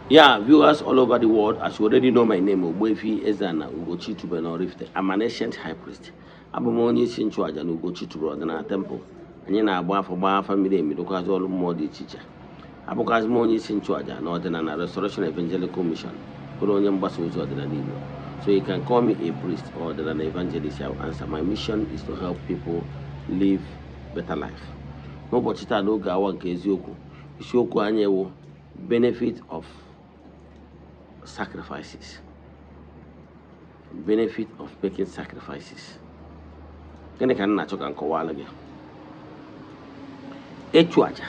Yeah, viewers all over the world, as you already know my name, Ogbuefi Eze-Ana, Ugochitubelu Oraifite. I'm an ancient high priest. I'm onye isi nchụaja na Ugochitubelu na temple. Anyị na-agba afọ mmiri emi dokwazi ọrụ mmụọ dị iche iche. Abụkwazi m onye isi nchụaja na ọdịnala Restoration Evangelical Mission, bụrụ onye mgbasa ozi ọdịnala Igbo. So you can call me a priest or ọdịnala evangelist. I will answer. My mission is to help people live better life. N'ụbọchị taa n'oge awa nke eziokwu, isiokwu anyị wụ benefit of sacrifices. Benefit of making sacrifices. Gịnị ka nna achọ ka nkọwala gị? Ịchụ aja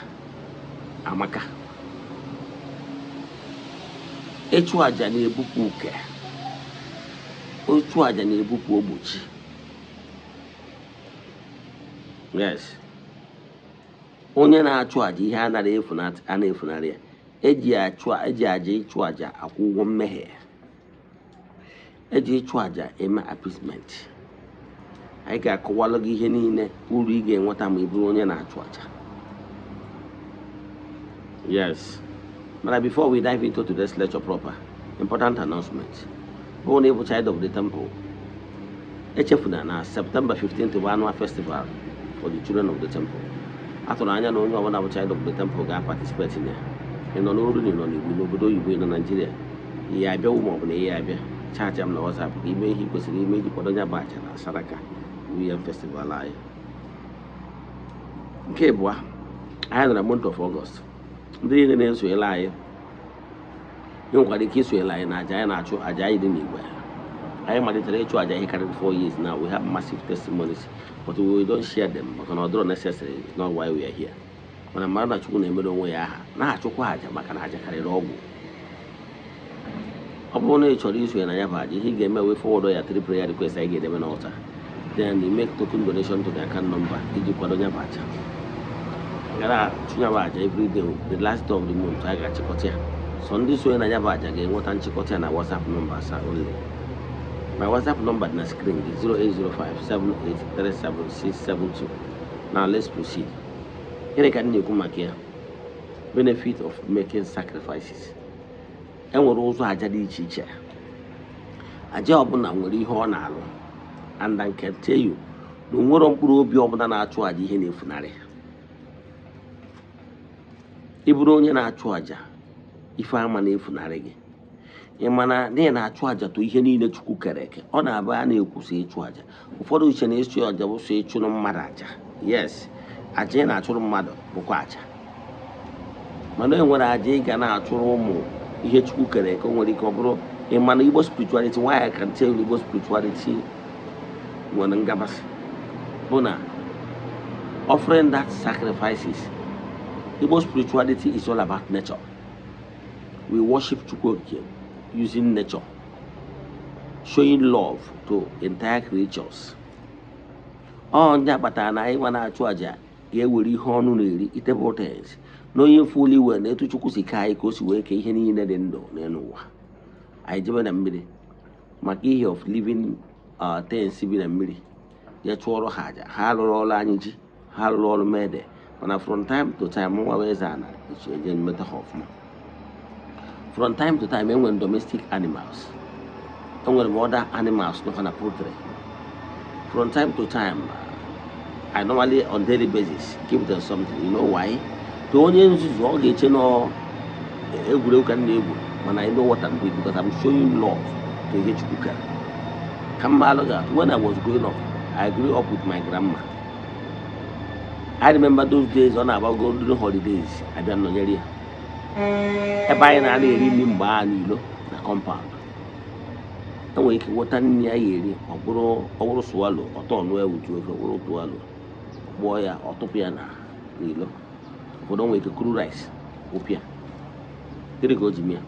amaka. Ịchụ aja na-ebupụ uke. Ịchụ aja na-ebupụ ogbochi. Yes. Onye na-achụ aja ihe a na-efunarị ya. Eji aja ịchụ aja akwụ ụgwọ mmehie. Eji ịchụ aja eme appeasement. Anyị ga-akọwalụ gị ihe niile uru ị ga-enweta ma ị bụrụ onye na-achụ aja. Yes. But before we dive into today's lecture proper, important announcement. Bụ na ịbụ child of the temple. Echefuna na September 15th bụ annual festival for the children of the temple. Atụrụ anya na onye ọbụla bụ child of the temple ga-participate in ya. Ị nọ n'oru na ị nọ n'Igbo n'obodo oyibo ị nọ Nigeria. Ihe abịa ma ọ bụ na ihe abịa. Chaatị m na WhatsApp ka ime ihe kwesịrị ime iji kwado nya bụ aja na Saraka William Festival anyị. Nke abụọ, anyị nọ na month of August. Ndị niile na-esonyela anyị nwekwara ike isonyela anyị na aja anyị na-achụ aja anyị dị n'Igbo. Anyị malitere ịchụ aja ihe karịrị 4 years now. We have massive testimonies, but we don't share them maka na ọ dịrọ necessary. It's not why we are here. Mana mara na Chukwu na-emere onwe ya aha na-achụkwa aja maka na aja karịrị ọgwụ. Ọ bụrụ na ị chọrọ isonye na ya bụ aja, ihe ị ga-eme wee forward ya 3 prayer requests anyị ga-edebe n'ọta. Then you make token donation to the account number iji kwado ya bụ aja. Gara chụnya bụ aja every day, the last day of the month anyị ga-achịkọta ya. So ndị sonye na ya bụ aja ga-enweta nchịkọta ya na WhatsApp number only. My WhatsApp number na screen is 08057837672. Now let's proceed. Here ka na-ekwu maka ya. Benefit of making sacrifices. Enwere ụzọ aja dị iche iche. Aja ọbụla nwere ihe ọ na-alụ. And I can tell you, na nwere mkpụrụ obi ọbụla na-achụ aja ihe na-efunarị. Ị bụrụ onye na-achụ aja, ife ama na-efunarị gị. Ị mana na ị na-achụ aja to ihe niile Chukwu kere eke. Ọ na-abụ a na-ekwusa ịchụ aja. Ụfọdụ uche na-eso aja bụ so ịchụrụ mmadụ aja. Yes, aja ị na-achụrụ mmadụ bụkwa aja. Mana enwere aja ị ga na-achụrụ ụmụ ihe Chukwu kere eke. O nwere ike ọ bụrụ ị mana Igbo spirituality. Why I can tell you Igbo spirituality nwere ngabasị bụ na offering that sacrifices. Igbo spirituality is all about nature. We worship Chukwu okike using nature, showing love to entire creatures. Ndị akpatara na anyị na-achụ aja ga-ewere ihe ọnụ na-eri eatable things na onye mfuli wee na etu Chukwu si ka anyị ka o si wee kee ihe niile dị ndụ n'elu ụwa. Anyị jebe na mmiri maka ihe of living things bi na mmiri ya chụọrọ ha aja. Ha rụrụ ọrụ anyị ji, ha rụrụ ọrụ mede, mana from time to time nwa bụ Eze-Ana eje mmeta ha ọfụma. From time to time, when domestic animals, and when other animals not on a poultry. From time to time, I normally on daily basis give them something. You know why? The onions is all getting all when I know what I'm doing because I'm showing love to each cooker. When I was growing up, I grew up with my grandma. I remember those days on about going to the holidays. I don't know area. Ebe anyị na-eri nri mgbe a n'ilo na compound. Enwere ike wọta nri anyị eri ọ bụrụ swallow ọtọ ọnụ ewu ju ofe wụrụ swallow gbọọ ya ọtụpụ ya na n'ilo. Obodo nwere ike kuru rice ụpịa. Dịrị ka o ji mịa.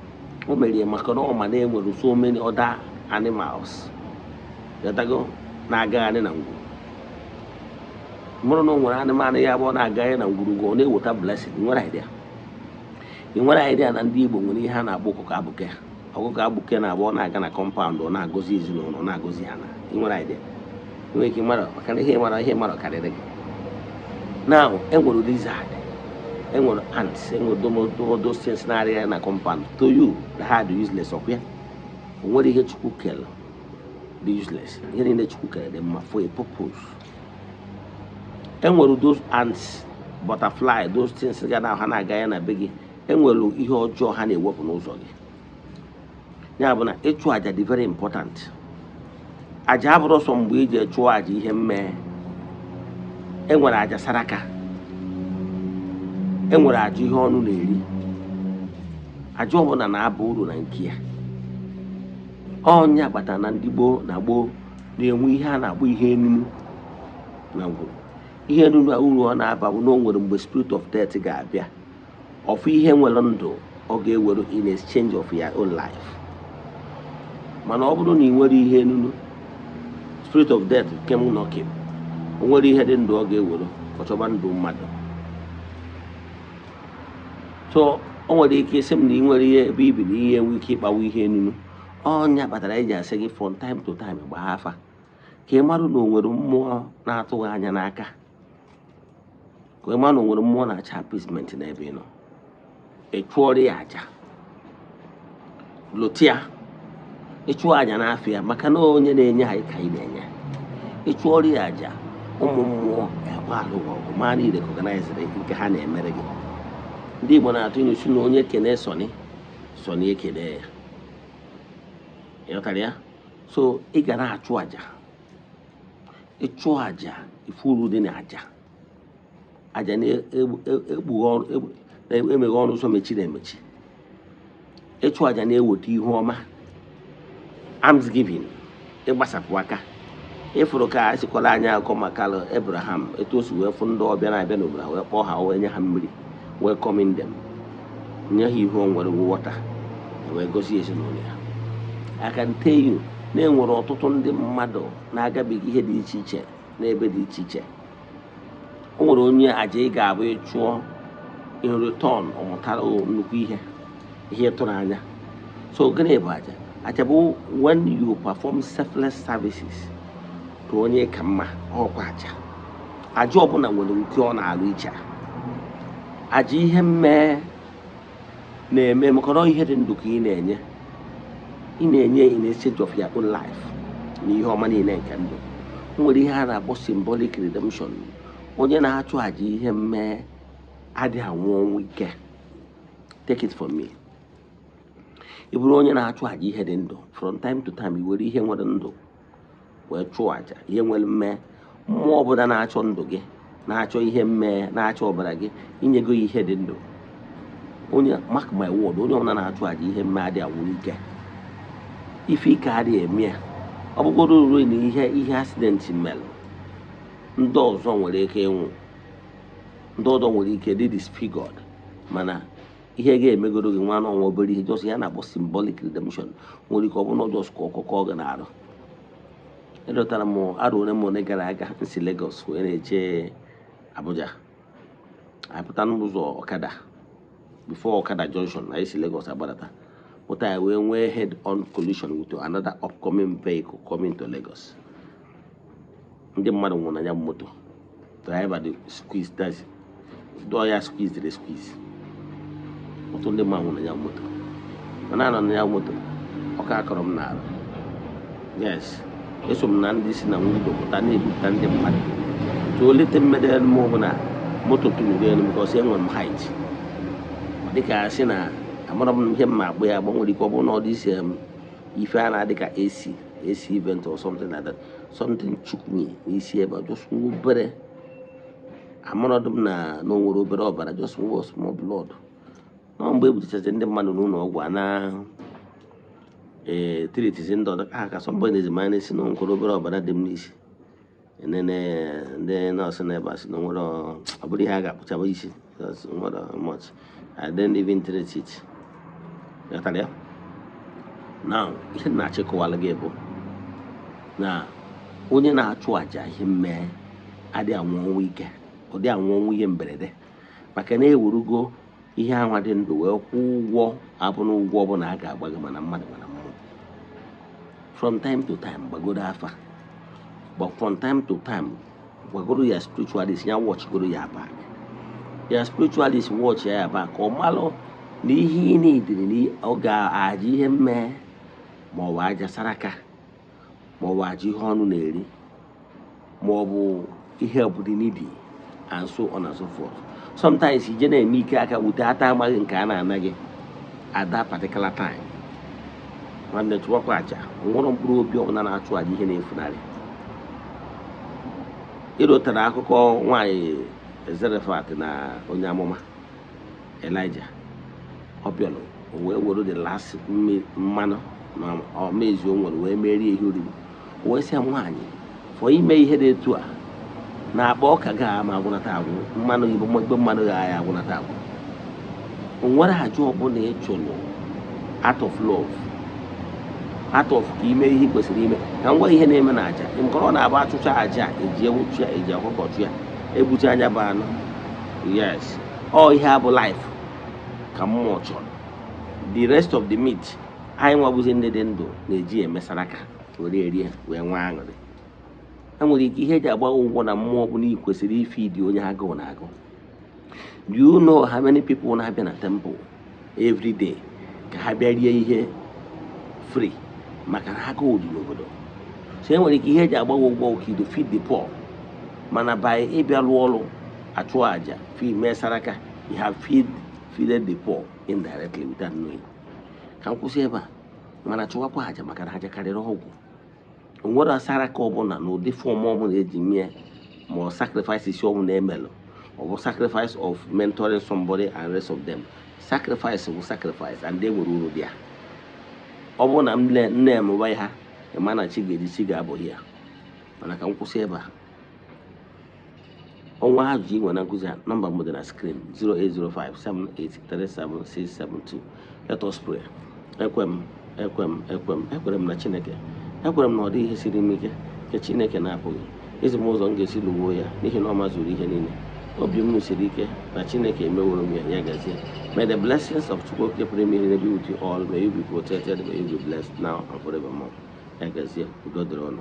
O mere ya maka na ọ ma na-enwere so many other animals gatago na-agagharị na ngwuru. Mụrụ na o nwere anụmanụ ya abụọ na-agagharị na ngwurugwu ọ na-eweta blessing. Nwere idea. Ị nwere idea na ndị Igbo nwere ihe a na-akpọ ọkụkọ abụke. Ọkụkọ abụke na-abụ na-aga na compound ọ na-agọzi ezinụlọ na-agọzi ha na. Ị nwere idea. Enwere ike mara maka ihe mara karịrị gị. Now, enwere lizard, enwere ants, enwere those things na-arịa na compound. To you, the hard useless of ya. Onwere ihe Chukwu kere dị useless. Ihe niile Chukwu kere dị mma for a purpose. Enwere those ants, butterfly, those things ga na ha na-aga ya na be gị. Enwere ihe ọjọọ ha na-ewepụ n'ụzọ gị. Ya bụ na ịchụ aja dị very important. Aja abụrụ sọ mgbe iji chụọ aja ihe mmee. Enwere aja saraka. Enwere aja ihe ọnụ na-eri. Aja ọbụla na-aba uru na nke ya. Onye agbata na ndị gboo na-enwe ihe a na-akpọ ihe enunu na ngwuru. Ihe enunu uru ọ na-aba bụ na o nwere mgbe spirit of death ga-abịa. Ọfụ ihe nwere ndụ ọ ga-ewere in exchange of your own life. Mana ọ bụrụ na ị nwere ihe enunu, spirit of death kem nọkem, o nwere ihe dị ndụ ọ ga-ewere ọchọba ndụ mmadụ. So o nwere ike isi m na ị nwere ihe ebe ibi na ihe enwe ike ịkpawa ihe enunu. Ọnya kpatara eji asị gị from time to time gbaa afa ka ị marụ na o nwere mmụọ na-atụghị anya n'aka, ka ị marụ na o nwere mmụọ na-acha appeasement n'ebe ị nọ. Ị chụọrọ ya aja, lụtịa, ịchụọ aja n'afọ ya maka na onye na-enye anyị ka ị na-enye. Ịchụọrọ ya aja, ụmụ mmụọ alụ ọgụ ma niile recognize nke ha na-emere gị. Ndị Igbo na-atụ ilu si na onye kene sọni ekene ya. Ịghọtara ya? So ị ga na-achụ aja. Ịchụ aja ifuru dị n'aja. Aja na-emeghe ọnụ ụzọ mechiri emechi. Ịchụ aja na-eweta ihu ọma. Almsgiving, ịgbasapụ aka. Ịfụrụ ka esikwala anya akụkọ maka Abraham etu o si wee fụ ndị ọbịa na-abịa n'obodo ha wee kpọọ ha wee nye ha mmiri, welcoming them, nye ha ihe o nwere wọta, wee gozie ezinụlọ ya. I can tell you na enwere ọtụtụ ndị mmadụ na-agabiga ihe dị iche iche n'ebe dị iche iche. O nwere onye aja ị ga-abụ ịchụọ in return ọmụtara nnukwu ihe tụrụ anya. So gịnị bụ aja? Aja bụ when you perform selfless services to onye ka mma, ọkwa aja. Aja ọbụla nwere nke ọ na-alụ iche. Aja ihe mmee na-eme maka na ihe dị ndụ ka ị na-enye in exchange of your own life na ihe ọma niile nke ndụ. O nwere ihe a na-akpọ symbolic redemption. Onye na-achụ aja ihe mmee adịghị anwụ ọnwụ ike. Take it from me. Ị bụrụ onye na-achụ aja ihe dị ndụ, from time to time i were ihe nwere ndụ wee chụọ aja ihe nwere mmee. Mmụọ ọbụla na-achọ ndụ gị, na-achọ ihe mmee, na-achọ ọbara gị, inyego ihe dị ndụ. Onye mark my word, onye ọbụla na-achụ aja ihe mmee adịghị anwụ ike. Ife ike adịghị eme ya. Ọ bụgoro uru na ihe accident mere, ndị ọzọ nwere ike ịnwụ, ndị ọzọ nwere ike dị disfigured, mana ihe ga-emegoro gị nwa n'ọnwa obere ihe just ya na-akpọ symbolic redemption. Nwere ike ọ bụrụ na just ka ọkụkọ gị na-arụ. Edotara m arụ one gara aga nsi Lagos wee na-eche Abuja. Apụta n'ụzọ Ọkada, before Ọkada junction anyị si Lagos agbadata, pụta ya wee nwee head-on collision with another upcoming vehicle coming to Lagos. Ndị mmadụ nwụrụ na ya moto. Driver dị squeeze, that's door ya squeeze. Ọtụtụ ndị mmadụ nwụrụ na ya moto. Mana anọ na ya moto, ọka akọrọ m n'ala. Yes, eso m na ndị si na windo pụta na-ebupụta ndị mmadụ. So olete mmede m bụ na moto tụrụ elu because enwere m height. Dịka asị na amara m ihe m agba ya nwere ike ọ bụrụ na ọ dị isi ife a na-adị ka AC event or something like that. Something took me n'isi ebe just obere. Amarodụ m na nwere obere ọbara, just small blood. Na mgbe ebutechazi ndị mmadụ n'ụlọ ọgwụ a na tritizi ndị ọzọ ka sọmbọ na Eze-Ana si na nwere obere ọbara dị m n'isi. Ndị nọọsụ na-ebe asị na nwere ọ bụrụ ihe a ga-akpụchaba isi. Much. I didn't even treat it. Now, ihe na-achịkọwala gị bụ na onye na-achụ aja ihe mmee adịghị anwụ ọnwụ ike, ọ dị anwụ ọnwụ ihe mberede, maka na ewerugo ihe anwa dị ndụ wee kwụ ụgwọ abụna ụgwọ ọbụla a ga-agba gị mana mmadụ mana mmụọ. From time to time gbagoro afa, but from time to time gbagoro ya spiritualist ya watchgoro ya back. ya spiritualist watch ya ba ka ọ malụ na ihe ị na-ediri ọ ga-aja ihe mmee ma ọ bụ aja saraka ma ọ bụ aja ihe ọnụ na-eri ma ọ bụ ihe obodo n'idi and so on and so forth. Sometimes ije na-eme ike aka wute ata amaghị nke a na-anaghị at that particular time. Nwanne chụwakwa aja nwụrụ mkpụrụ obi ọbụla na-achụ aja ihe na-efunarị. Ịrụtara akụkọ nwaanyị Zarephat na onye amụma Elijah ọ bịara o wee were the last mmanụ na ọmezi o nwere wee merie ihe oriri o wee sị nwaanyị fọ ime ihe dị etu a na-akpa ọka ga ama agwụnata agwụ mmanụ igbo mmanụ ga-aya agwụnata agwụ. O nwere aja ọbụla ị chụrụ out of love, out of ka ime ihe kwesịrị ime ka ngwa ihe na-eme na aja nkọrọ na-abụ achụcha aja eji ewuchu ya eji akwụkọchụ ya ebucha anya bụ anụ. Yes, ọ ihe a bụ life ka mmụọ chọrọ. The rest of the meat anyị nwabụzi ndị dị ndụ na-eji emesara aka were eri wee nwee aṅụrị. Enwere ike ihe eji agba ụgwọ na mmụọ bụ na ị kwesịrị ife dị onye agụụ na-agụ. Do you know how many people na-abịa na temple every day ka ha bịa rie ihe free maka na agụụ dị n'obodo? So enwere ike ihe eji agba ụgwọ ka to feed the poor, mana by ịbịa lụọ ọrụ achụ aja mee saraka you have feeded the poor indirectly without knowing. Ka m kwụsị ebe a mana chụwakwa aja maka na aja karịrị ọgwụ. O nwere saraka ọbụla na ụdị fọm ọbụla eji mee ma ọ sacrifice isi ọbụla emelụ ọ bụ sacrifice of mentoring somebody and rest of them. Sacrifice bụ sacrifice and they nwere uru dị ya. Ọ bụrụ na nne emụba ha ịma na chi ga-eji chi ga-abụghị ya. Mana ka m kwụsị ebe a. Ọnwa ajụjụ inwe na nkụzi a nọmba m dị na screen 08057837672. Let us pray. Ekwere m na Chineke. Ekwere m na ọ dị ihe siri m ike nke Chineke na-apụghị. Ezi m ụzọ m ga-esi lụgbuo ya n'ihi na ọ mazuru ihe niile. Obi m siri ike na Chineke emeworo m ya gazie. May the blessings of Chukwu pụrụ ime ihe be with you all. May you be protected, may you be blessed now and forevermore. Ya gazie, udo dịrị ọnụ.